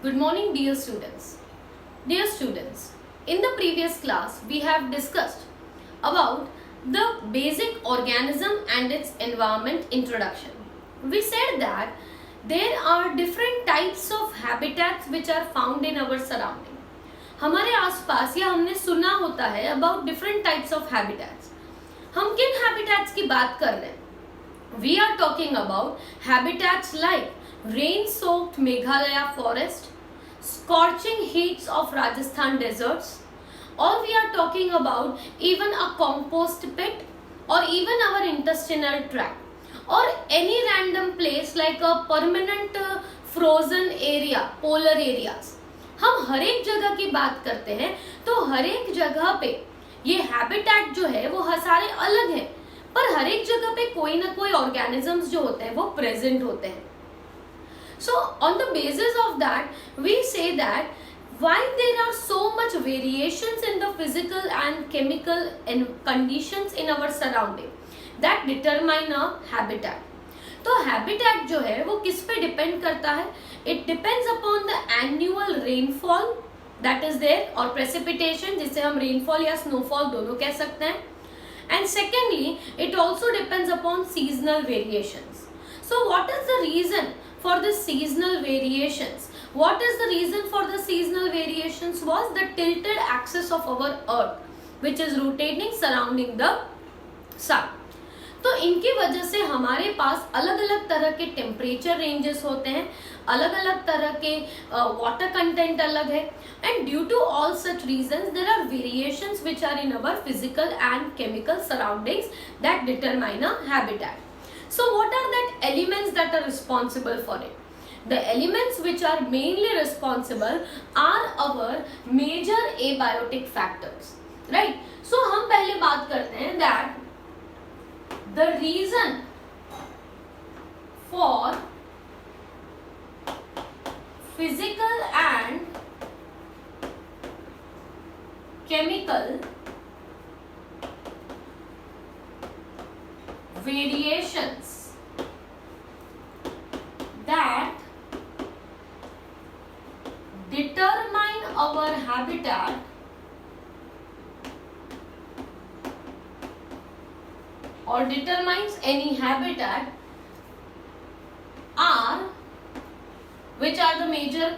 Good morning, dear students. Dear students, in the previous class we have discussed about the basic organism and its environment introduction. We said that there are different types of habitats which are found in our surrounding. हमारे आसपास या हमने सुना होता है about different types of habitats. हम किन habitats की बात कर रहे हैं? We are talking about habitats like rain-soaked Meghalaya forest, scorching heats of Rajasthan deserts, or we are talking about even a compost pit or even our intestinal tract or any random place like a permanent frozen area, polar areas. हम हर एक जगह की बात करते हैं तो हर एक जगह पे ये हैबिटेट जो है वो सारे अलग हैं, पर हर एक जगह पे कोई ना कोई ऑर्गेनिजम्स जो होते हैं वो प्रेजेंट होते हैं. So on the basis of that, we say that why there are so much variations in the physical and chemical conditions in our surrounding that determine a habitat. तो habitat जो है वो किस पे डिपेंड करता है? It depends upon the annual rainfall that is there और precipitation जिसे हम rainfall या snowfall दोनों कह सकते हैं. And secondly, it also depends upon seasonal variations. So what is the reason for the seasonal variations? What is the reason for the seasonal variations was the tilted axis of our earth which is rotating surrounding the sun. तो इनकी वजह से हमारे पास अलग अलग तरह के temperature ranges होते हैं, अलग अलग तरह के वाटर कंटेंट अलग है, and due to all such reasons there are variations which are in our physical and chemical surroundings that determine a habitat. So what are that elements that are responsible for it? The elements which are mainly responsible are our major abiotic factors, right? So हम पहले बात करते हैं that the reason for physical and chemical variations that determine our habitat or determines any habitat are, which are the major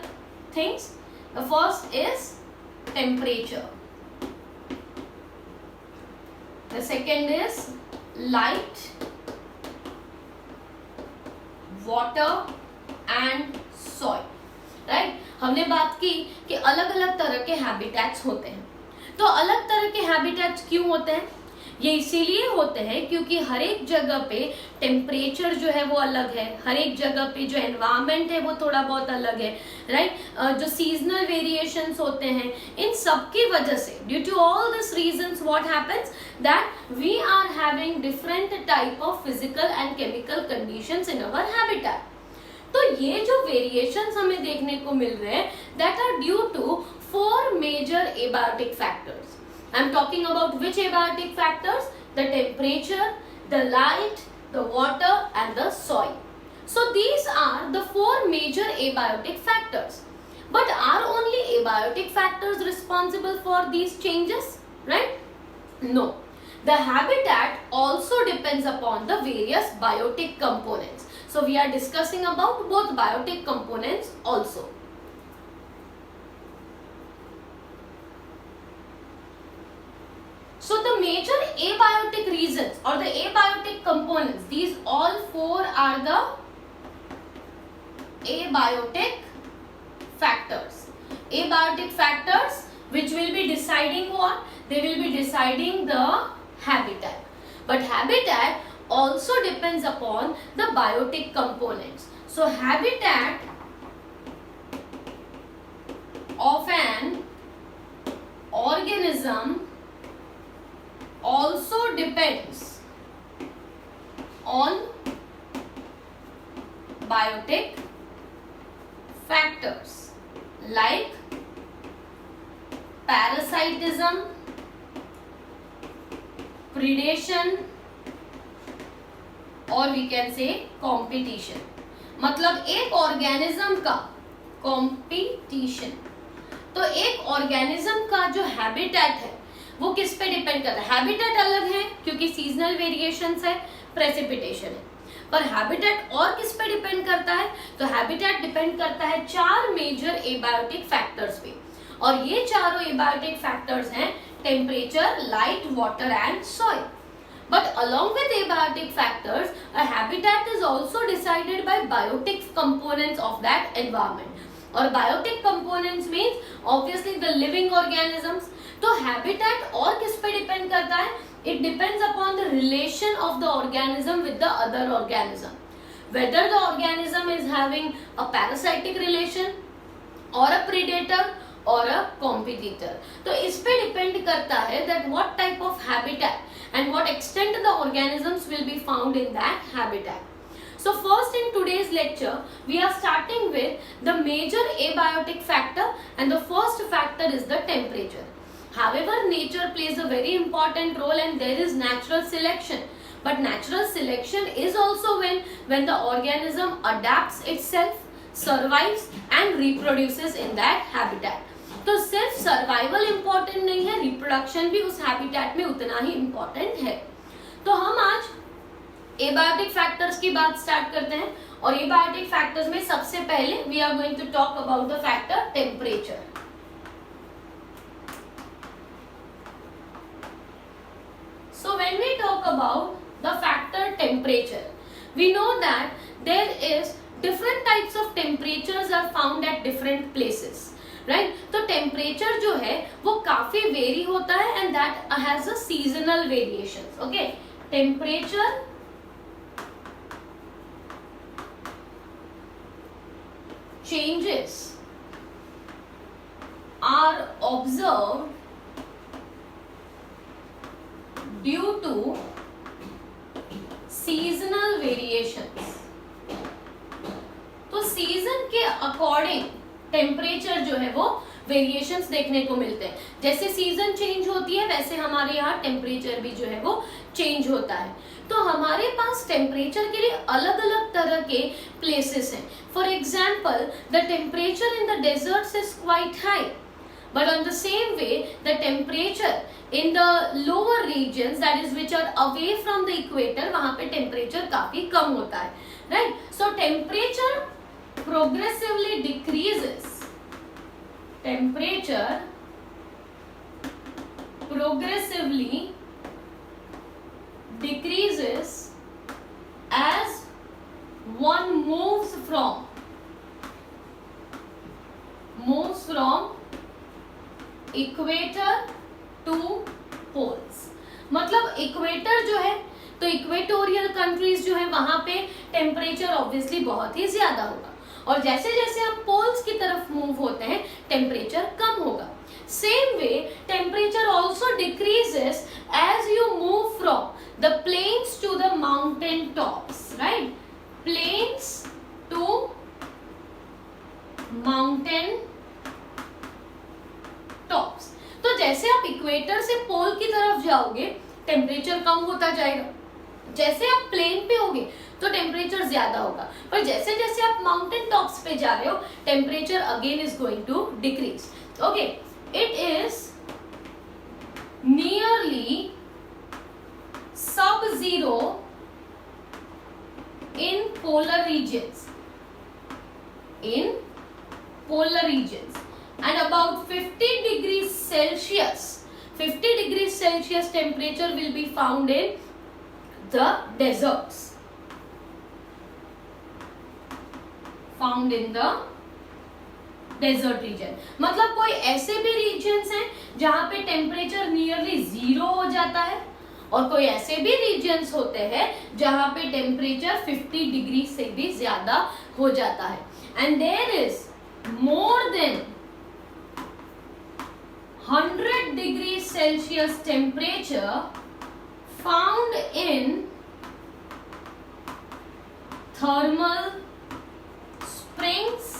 things? The first is temperature, the second is light, water and soil, right? हमने बात की कि अलग अलग तरह के habitats होते हैं. तो अलग तरह के हैबिटेट्स क्यों होते हैं? ये इसीलिए होते हैं क्योंकि हर एक जगह पे टेम्परेचर जो है वो अलग है, हर एक जगह पे जो एनवायरनमेंट है वो थोड़ा बहुत अलग है, राइट? जो सीजनल वेरिएशंस होते हैं, इन सब की वजह से due to all this reasons what happens that we are having different type of physical and chemical conditions in our habitat. तो ये जो वेरिएशंस हमें देखने को मिल रहे हैं that are due to 4 major abiotic factors. I am talking about which abiotic factors? The temperature, the light, the water and the soil. So these are the 4 major abiotic factors. But are only abiotic factors responsible for these changes? Right? No. The habitat also depends upon the various biotic components. So we are discussing about both biotic components also. So the major abiotic reasons or the abiotic components, these all 4 are the abiotic factors. Abiotic factors which will be deciding what? They will be deciding the habitat. But habitat also depends upon the biotic components. So habitat of an organism also depends on biotic factors like parasitism, predation और we can say competition. मतलब एक organism का competition. तो एक organism का जो habitat है वो किस पे डिपेंड करता है? हैबिटेट अलग है क्योंकि सीजनल वेरिएशंस है, प्रेसिपिटेशन है, पर हैबिटेट और किस पे डिपेंड करता है? तो हैबिटेट डिपेंड करता है 4 मेजर एबायोटिक फैक्टर्स पे, और ये चारों एबायोटिक फैक्टर्स हैं temperature, light, water and soil. But along with abiotic factors, a habitat is also decided by biotic components of that environment. और biotic components means obviously the living organisms. तो habitat और किस पे depend करता है? It depends upon the relation of the organism with the other organism. Whether the organism is having a parasitic relation or a predator or a competitor. तो इस पे depend करता है that what type of habitat and what extent the organisms will be found in that habitat. So first in today's lecture we are starting with the major abiotic factor, and the first factor is the temperature. However, nature plays a very important role and there is natural selection. But natural selection is also when the organism adapts itself, survives and reproduces in that habitat. तो सिर्फ survival important नहीं है, reproduction भी उस habitat में उतना ही important है। तो हम आज एबायोटिक फैक्टर्स की बात स्टार्ट करते हैं, और एबायोटिक फैक्टर्स में सबसे पहले we are going to talk about the factor temperature. So when we talk about the factor temperature, we know that there is different types of temperatures are found at different places, right. तो temperature जो है वो काफी vary होता है and that has a seasonal variations. Okay, temperature changes are observed due to seasonal variations. तो season के according temperature जो है वो वेरिएशंस देखने को मिलते हैं। जैसे सीजन चेंज होती है वैसे हमारे यहाँ टेम्परेचर भी जो है वो चेंज होता है। तो हमारे पास टेम्परेचर के लिए अलग अलग तरह के प्लेसेस हैं। For example, the temperature in the deserts is quite high, but on the same way the temperature in the lower regions that is which are away from the equator, वहां पे temperature काफी कम होता है, right. So temperature progressively decreases. Temperature progressively decreases as one moves from equator to poles. मतलब equator जो है, तो इक्वेटोरियल कंट्रीज जो है वहां पे टेम्परेचर ऑब्वियसली बहुत ही ज्यादा होगा, और जैसे जैसे हम पोल्स की तरफ मूव होते हैं टेम्परेचर कम होगा। Same way temperature also decreases as you move from the plains to the mountain tops, right. Plains to mountain tops. तो जैसे आप इक्वेटर से पोल की तरफ जाओगे टेम्परेचर कम होता जाएगा, जैसे आप प्लेन पे होगे तो टेम्परेचर ज्यादा होगा, पर जैसे जैसे आप माउंटेन टॉप्स पे जा रहे हो temperature again is going to decrease. Okay, it is nearly sub zero in polar regions, and about 50 degrees Celsius temperature will be found in the deserts, region। मतलब कोई ऐसे भी रीजन्स हैं जहां पे टेम्परेचर नियरली जीरो हो जाता है, और कोई ऐसे भी रीजन्स होते हैं जहां पे टेम्परेचर 50 डिग्री से भी ज्यादा हो जाता है। And there is more than 100 degree Celsius temperature found in thermal springs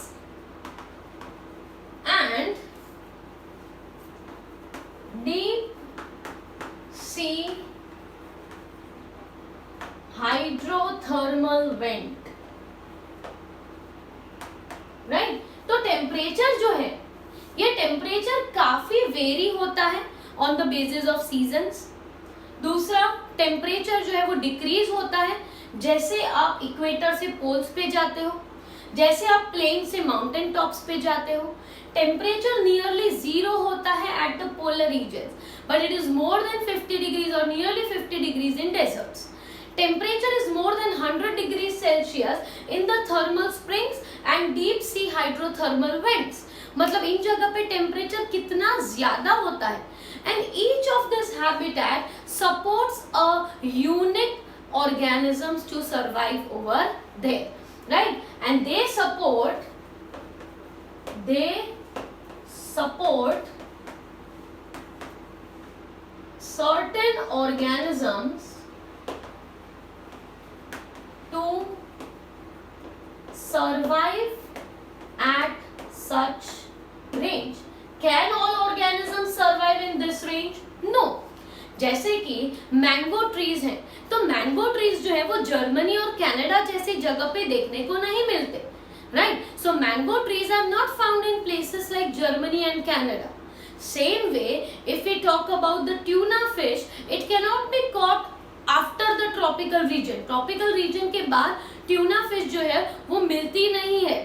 and deep sea hydrothermal vent, right। तो ये टेम्परेचर काफी वेरी होता है on the basis of seasons. दूसरा, टेम्परेचर जो है वो डिक्रीज होता है जैसे आप इक्वेटर से पोल्स पे जाते हो, जैसे आप प्लेन से माउंटेन टॉप्स पे जाते हो। टेम्परेचर नियरली जीरो होता है at the polar regions, but it is more than 50 degrees और nearly 50 degrees in deserts. Temperature is more than 100 degrees Celsius in the thermal springs and deep sea hydrothermal vents. मतलब इन जगह पे temperature कितना ज्यादा होता है। And each of this habitat supports a unique organisms to survive over there, right? And they support certain organisms to survive at such range. Can all organisms survive in this range? No. जैसे कि mango trees हैं, तो mango trees जो है वो Germany और Canada जैसी जगह पे देखने को नहीं मिलते, right? So mango trees are not found in places like Germany and Canada. Same way, if we talk about the tuna fish, it cannot be caught after the tropical region. Tropical region के बाद tuna fish जो है वो मिलती नहीं है.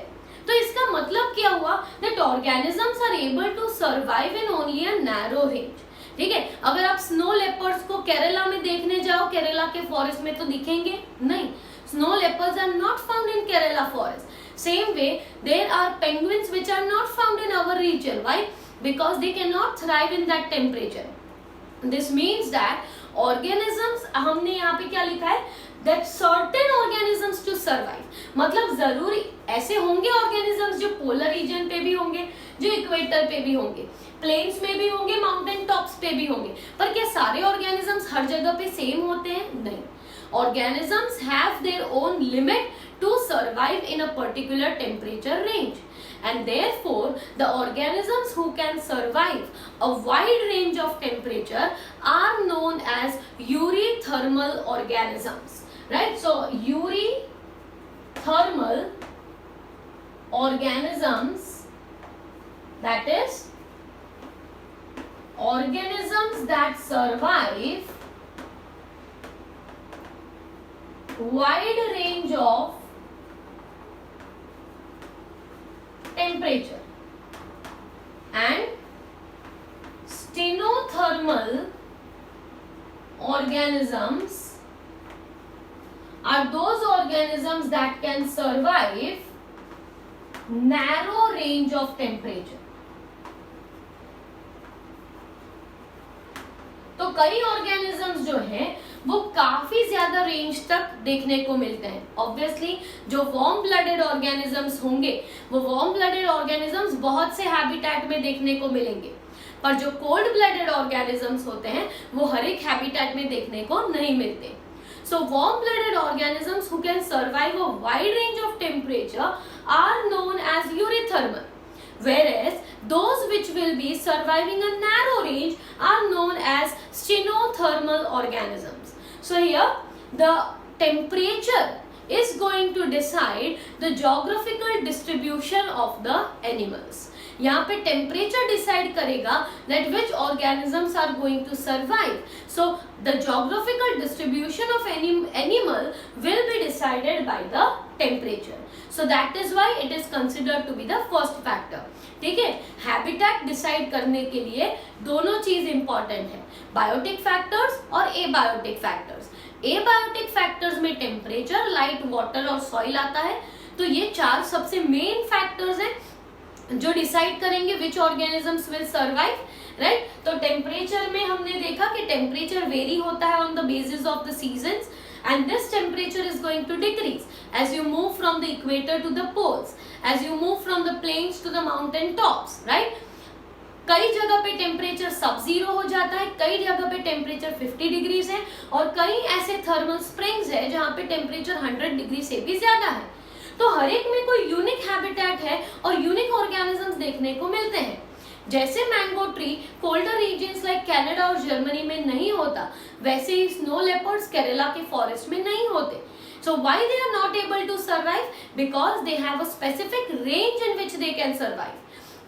तो इसका मतलब क्या हुआ? That organisms are able to survive in only a narrow range. ठीक है, अगर आप स्नो लेपर्ड्स को केरला में देखने जाओ, केरला के फॉरेस्ट में तो दिखेंगे नहीं. Snow leopards are not found in Kerala forest. Same way there are penguins which are not found in our region. Why? Because they can not thrive in that temperature. This means that organisms, हमने यहाँ पे क्या लिखा है? That certain organisms to survive. मतलब जरूरी ऐसे होंगे ऑर्गेनिजम्स जो पोलर रीजन पे भी होंगे, जो इक्वेटर पे भी होंगे, प्लेन्स में भी होंगे, माउंटेन टॉप्स पे भी होंगे. पर क्या सारे ऑर्गेनिजम्स हर जगह पे सेम होते हैं? नहीं. Organisms have their own limit to survive in a particular temperature range. And therefore, the organisms who can survive a wide range of temperature are known as eurythermal organisms, right? So, eurythermal organisms, that is, organisms that survive wide range of temperature, and stenothermal organisms are those organisms that can survive narrow range of temperature. तो कई organisms जो हैं वो काफी ज्यादा range तक देखने को मिलते हैं. ऑब्वियसली जो वार्म ब्लडेड ऑर्गेनिजम्स होंगे वो वार्म ब्लडेड ऑर्गेनिजम्स बहुत से हैबिटेट में देखने को मिलेंगे, पर जो कोल्ड ब्लडेड ऑर्गेनिजम्स होते हैं वो हर एक हैबिटेट में देखने को नहीं मिलते. So warm-blooded organisms who can survive a wide range of temperature are known as eurythermal, whereas those which will be surviving a narrow range are known as stenothermal organisms. So here the temperature is going to decide the geographical distribution of the animals. यहाँ पे temperature decide करेगा that which organisms are going to survive. So the geographical distribution of any animal will be decided by the temperature. So that is why it is considered to be the first factor. ठीक है, habitat decide करने के लिए दोनों चीज important है, biotic factors और abiotic factors. Abiotic factors में टेम्परेचर, लाइट, वाटर और सॉइल आता है. तो ये चार सबसे मेन फैक्टर्स हैं जो डिसाइड करेंगे विच ऑर्गेनिजम्स विल सर्वाइव, राइट. तो टेम्परेचर में हमने देखा कि टेम्परेचर वेरी होता है on the basis of the seasons, and this temperature is going to decrease as you move from the equator to the poles, as you move from the plains to the mountain tops, right. कई जगह पे temperature सब zero हो जाता है, कई जगह पे टेम्परेचर 50 डिग्रीज है, और कई ऐसे थर्मल स्प्रिंग्स है जहाँ पे टेम्परेचर 100 डिग्री से भी ज्यादा है. तो हर एक में कोई यूनिक हैबिटेट है और यूनिक ऑर्गेनिजम्स देखने को मिलते हैं. जैसे mango tree colder regions like Canada और जर्मनी में नहीं होता, वैसे ही स्नो लेपर्ड्स केरला के फॉरेस्ट में नहीं होते. So why they are not able to survive? Because they have a specific range in which they can survive.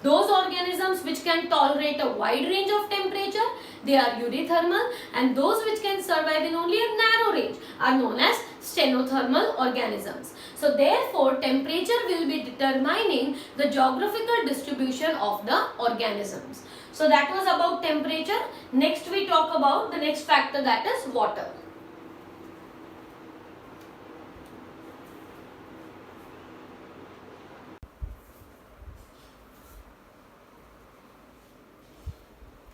Those organisms which can tolerate a wide range of temperature, they are euthermal, and those which can survive in only a narrow range are known as stenothermal organisms. So therefore, temperature will be determining the geographical distribution of the organisms. So that was about temperature. Next we talk about the next factor, that is water.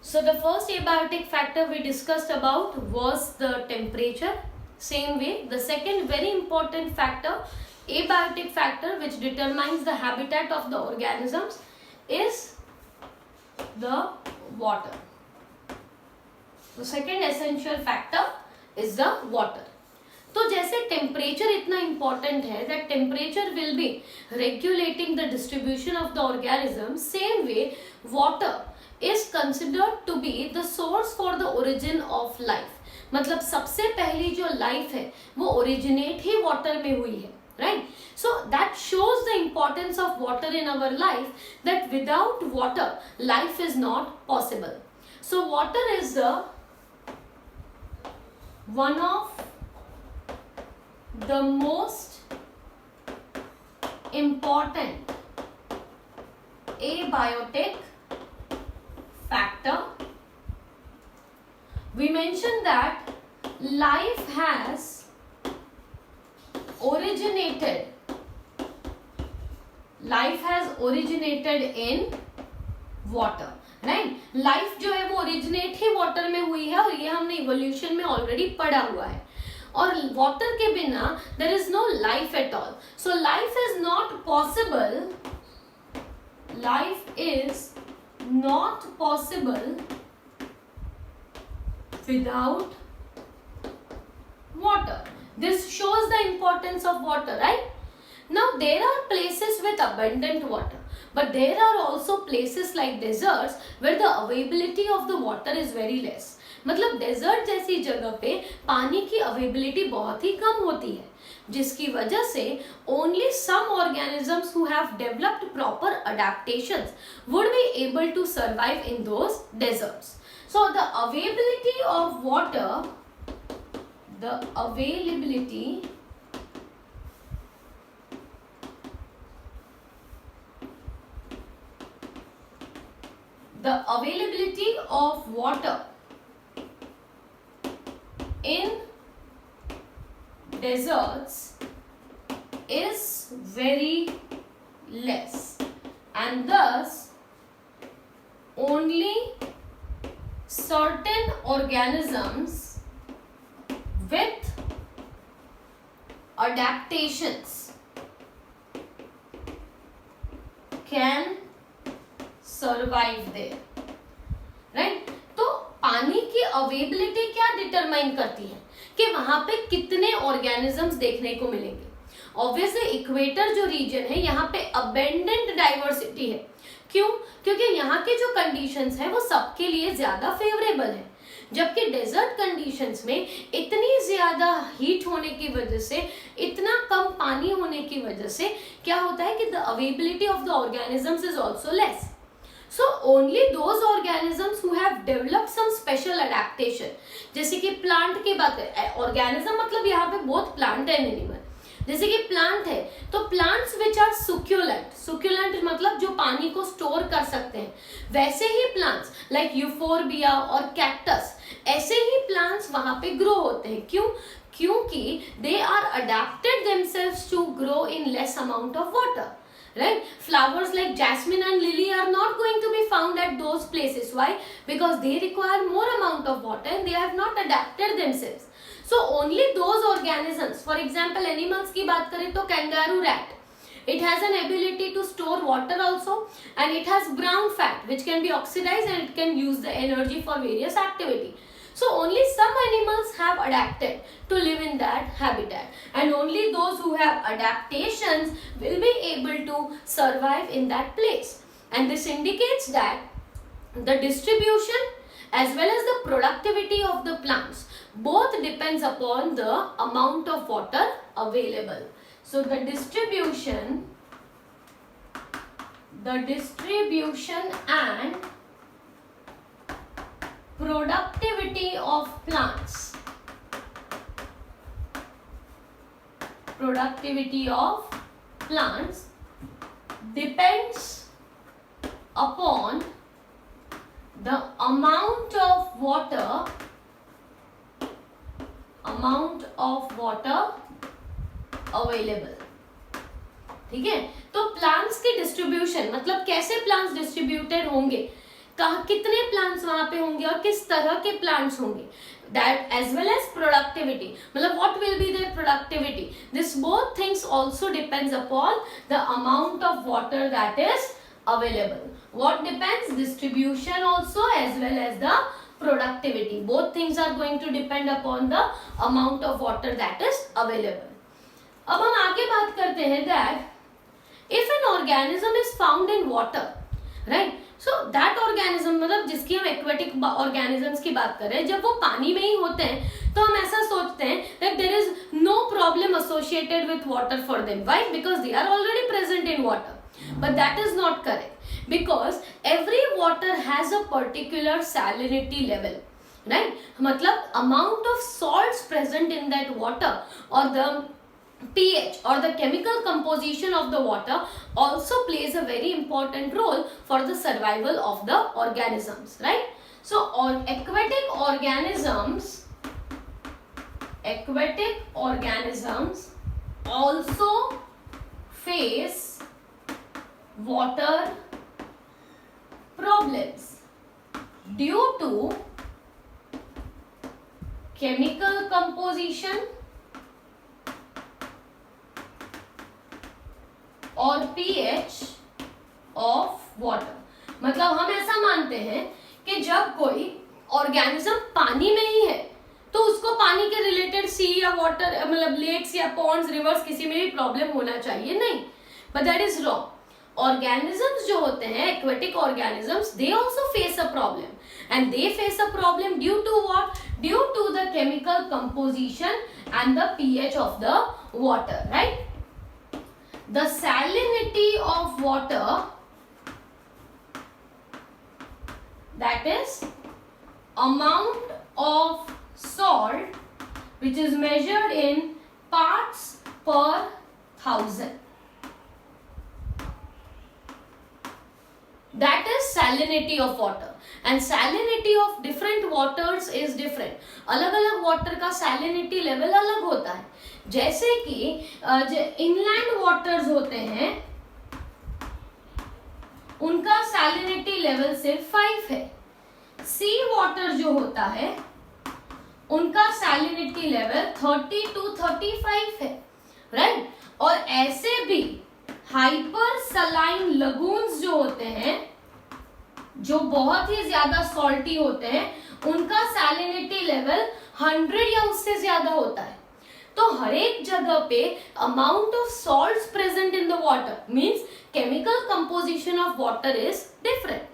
So the first abiotic factor we discussed about was the temperature. Same way, the second very important factor, abiotic factor, which determines the habitat of the organisms, is the water. The second essential factor is the water. तो जैसे temperature इतना important है that temperature will be regulating the distribution of the organism, same way water is considered to be the source for the origin of life. मतलब सबसे पहली जो life है वो ओरिजिनेट ही वाटर में हुई है, right? So that shows the importance of water in our life, that without water life is not possible. So water is the one of the most important abiotic factor. We mentioned that life has originated in water, right? Life जो है वो originate ही water में हुई है, और ये हमने evolution में ऑलरेडी पढ़ा हुआ है. और वाटर के बिना there is no life at all. So life is not possible, life is not possible without water. This shows the importance of water, right? Now there are places with abundant water, but there are also places like deserts where the availability of the water is very less. मतलब desert जैसी जगह पे पानी की availability बहुत ही कम होती है, जिसकी वजह से only some organisms who have developed proper adaptations would be able to survive in those deserts. So the availability of water, the availability of water in deserts is very less, and thus only certain organisms with adaptations can survive there, right? तो पानी की availability क्या determine करती है कि वहां पे कितने ऑर्गेनिजम्स देखने को मिलेंगे. ऑब्वियसली इक्वेटर जो रीजन है यहाँ पे अबेंडेंट डाइवर्सिटी है. क्यों? क्योंकि यहाँ के जो कंडीशंस हैं वो सबके लिए ज्यादा फेवरेबल है, जबकि डेजर्ट कंडीशंस में इतनी ज्यादा हीट होने की वजह से, इतना कम पानी होने की वजह से क्या होता है कि the availability of the organisms is also less. So only those organisms who have developed some special adaptation, जैसे कि प्लांट की बात है, ऑर्गेनिज्म मतलब यहाँ पे बोथ प्लांट एंड एनिमल. जैसे कि प्लांट है तो प्लांट्स विच आर सुक्यूलेंट, सुक्यूलेंट मतलब जो पानी को स्टोर कर सकते हैं, वैसे ही प्लांट्स लाइक यूफोरबिया और कैक्टस, ऐसे ही प्लांट्स वहां पे ग्रो होते हैं. क्यों? क्योंकि they are adapted themselves to grow in less amount of water, right? Flowers like jasmine and lily are not going to be found at those places. Why? Because they require more amount of water and they have not adapted themselves. So only those organisms, for example animals की बात करें तो kangaroo rat, it has an ability to store water also, and it has brown fat which can be oxidized and it can use the energy for various activity. So only some animals have adapted to live in that habitat, and only those who have adaptations will be able to survive in that place. And this indicates that the distribution as well as the productivity of the plants both depends upon the amount of water available. So the distribution the distribution and productivity of plants. Productivity of plants depends upon the amount of water available. ठीक है, तो plants की distribution मतलब कैसे plants distributed होंगे, कहाँ कितने plants वहां पे होंगे और किस तरह के प्लांट्स होंगे, that as well as productivity मतलब what will be their productivity, this both things also depends upon the amount of water that is available. What depends? Distribution also as well as the productivity. Both things are going to depend upon the amount of water that is available. अब हम आगे बात करते हैं that if an organism is found in water, right? So that organism मतलब जिसकी हम aquatic organisms की बात कर रहे हैं, जब वो पानी में ही होते हैं तो हम ऐसा सोचते हैं that there is no problem associated with water for them. Why? Because they are already present in water. But that is not correct. Because every water has a particular salinity level, right? मतलब amount of salts present in that water or the pH or the chemical composition of the water also plays a very important role for the survival of the organisms, right? So aquatic organisms also face water problems due to chemical composition और pH of water. मतलब हम ऐसा मानते हैं कि जब कोई organism पानी में ही है तो उसको पानी के रिलेटेड सी या वाटर मतलब लेक्स या पॉन्ड्स रिवर्स किसी में भी प्रॉब्लम होना चाहिए नहीं, but that is wrong. Organisms जो होते हैं aquatic organisms, they also face a problem, and they face a problem due to what? Due to the chemical composition and the pH of the water, right? The salinity of water, that is amount of salt which is measured in parts per thousand. That is salinity of water, and salinity of different waters is different. अलग अलग water का salinity level अलग होता है. जैसे कि inland waters होते हैं उनका salinity level सिर्फ 5 है. sea water जो होता है उनका salinity level 30 to 35 है, right? और ऐसे भी हाइपर सलाइन लगून्स जो होते हैं जो बहुत ही ज्यादा सॉल्टी होते हैं उनका सैलिनिटी लेवल 100 या उससे ज्यादा होता है. तो हर एक जगह पे amount of salts present in the water means chemical composition of water is different,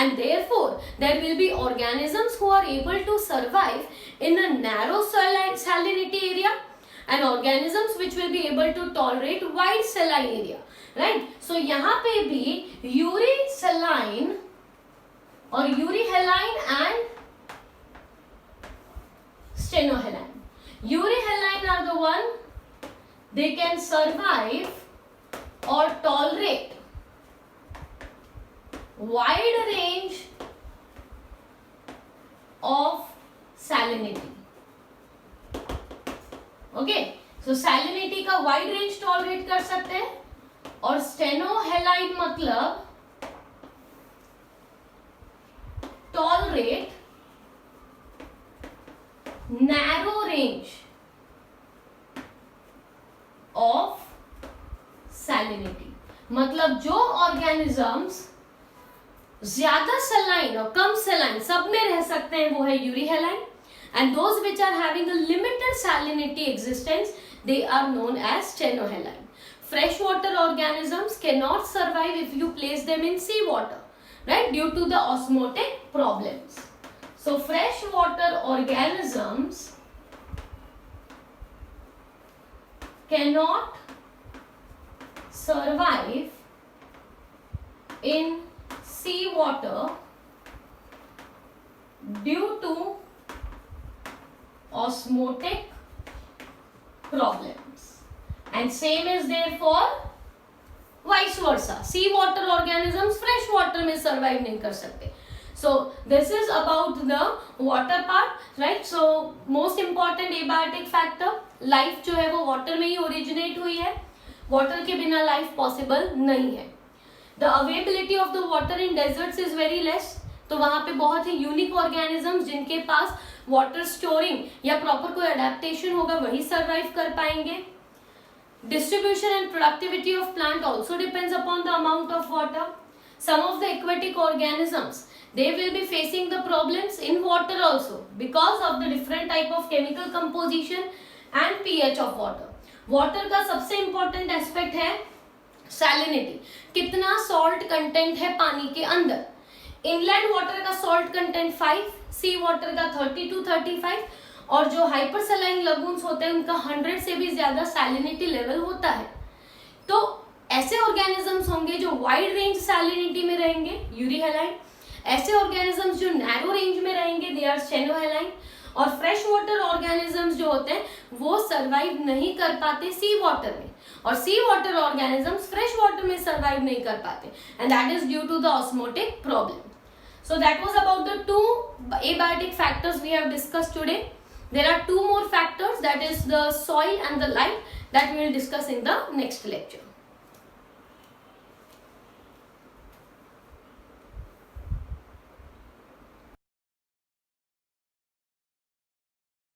and therefore there will be organisms who are able to survive in a narrow salinity area and organisms which will be able to tolerate wide saline area, right? So यहाँ पे भी urisaline or urihaline and stenohaline. Urihaline are the one they can survive or tolerate wide range of salinity. Okay, so salinity का wide range tolerate कर सकते हैं, और स्टेनोहेलाइन मतलब tolerate narrow range of salinity. मतलब जो ऑर्गेनिजम्स ज्यादा सलाइन और कम सलाइन सब में रह सकते हैं वो है यूरिहेलाइन, and those which are having a limited salinity existence they are known as stenohaline. Freshwater organisms cannot survive if you place them in sea water, right, due to the osmotic problems. So freshwater organisms cannot survive in sea water due to osmotic problems, and same is there for vice versa. Sea water organisms fresh water में survive नहीं कर सकते. So this is about the water part, right? So most important abiotic factor, life जो है वो water में ही originate हुई है. Water के बिना life possible नहीं है. The availability of the water in deserts is very less. तो वहाँ पे बहुत ही यूनिक ऑर्गेनिजम्स जिनके पास वाटर स्टोरिंग या प्रॉपर कोई अडेप्टेशन होगा वही सर्वाइव कर पाएंगे. Distribution and productivity of plant also depends upon the amount of water. Some of the aquatic organisms they will be facing the problems in water also because of the different type of chemical composition and pH of water. Water का सबसे important aspect है salinity. कितना salt content है पानी के अंदर. Inland water का salt content 5, सी water का 30 to 35, और जो हाइपरसैलाइन लगून्स होते हैं उनका 100 से भी ज्यादा सैलिनिटी लेवल होता है. तो ऐसे ऑर्गेनिजम्स होंगे जो वाइड रेंज सैलिनिटी में रहेंगे, यूरिहेलाइन. ऐसे ऑर्गेनिजम्स जो नैरो रेंज में रहेंगे, दे आर स्टेनोहेलाइन. और फ्रेश वाटर ऑर्गेनिजम्स जो होते हैं वो सर्वाइव नहीं कर पाते सी वाटर में, और sea water organisms fresh water में सर्वाइव नहीं कर पाते, and that is due to the osmotic problem. So that was about the 2 abiotic factors we have discussed today. There are 2 more factors, that is the soil and the light, that we will discuss in the next lecture.